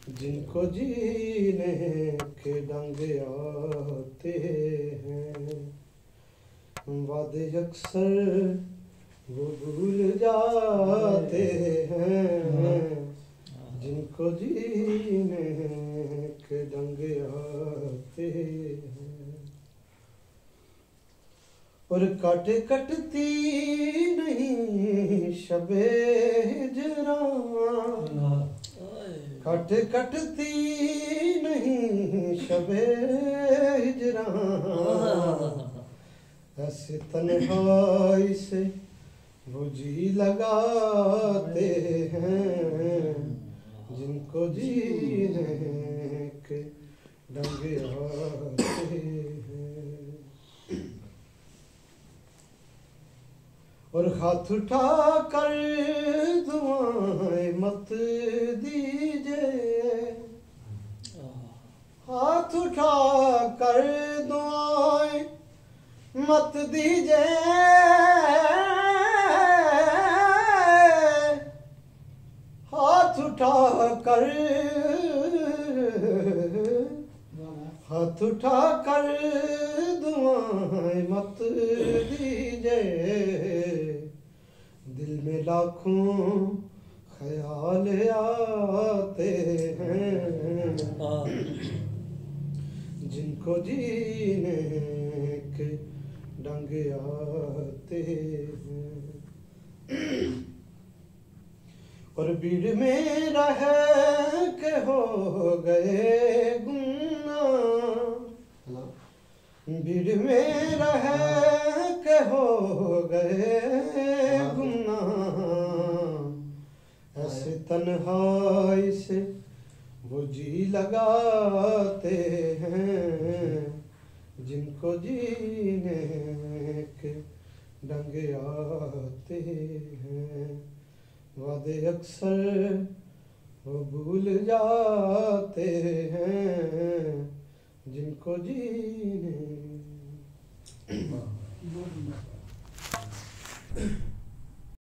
जिनको जीने के ढंग आते हैं, वादे अक्सर वो भूल जाते हैं, जिनको जीने के ढंग आते हैं। और काट कटती नहीं शबे हिजरा, काट कटती नहीं शबे हिजरा, ऐसे तन्हाई से वो जी लगाते हैं, जिनको जीने के ढंग आते हैं। और हाथ उठा कर दुआएं मत दीजिए, हाथ उठा कर दुआएं मत दीजिए, हाथ उठा कर, हाथ उठा कर दुआएं मत दीजिए, दिल में लाखों ख्याल आते हैं, जिनको जीने के ढंग आते हैं। और भीड़ में रह के हो गए गुमनाम, भीड़ में रह के हो गए गुमनाम, ऐसे तन्हाई से वो जी लगाते हैं, जिनको जीने के ढंग आते हैं। वादे अक्सर वो भूल जाते हैं, जिनको जीने